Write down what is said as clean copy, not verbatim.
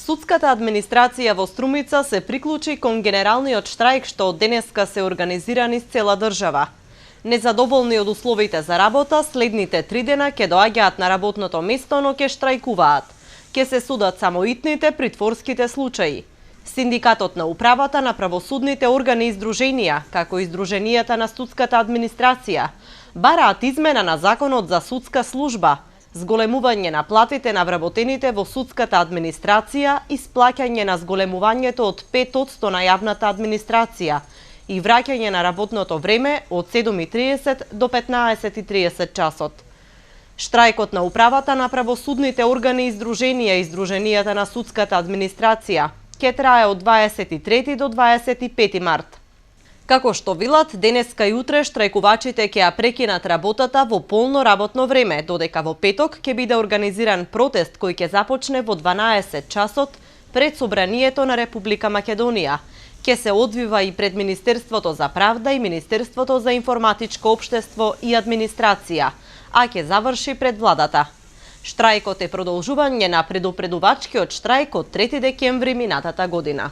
Судската администрација во Струмица се приклучи кон генералниот штрајк што денеска се организира низ цела држава. Незадоволни од условите за работа, следните 3 дена ќе доаѓаат на работното место, но ќе штрајкуваат. Ќе се судат само итните притворските случаи. Синдикатот на управата на правосудните органи и издруженија, како и издруженијата на судската администрација, бараат измена на законот за судска служба, зголемување на платите на вработените во судската администрација, исплаќање на зголемувањето од 5% на јавната администрација и враќање на работното време од 7:30 до 15:30 часот. Штрајкот на управата на правосудните органи и издруженија и издруженијата на судската администрација ќе трае од 23 до 25 март. Како што велат, денеска и утре штрајкувачите ќе ја прекинат работата во полно работно време, додека во петок ќе биде организиран протест кој ќе започне во 12 часот пред Собранието на Република Македонија. Ќе се одвива и пред Министерството за правда и Министерството за информатичко општество и администрација, а ќе заврши пред владата. Штрајкот е продолжување на предупредувачкиот штрајк од 3 декември минатата година.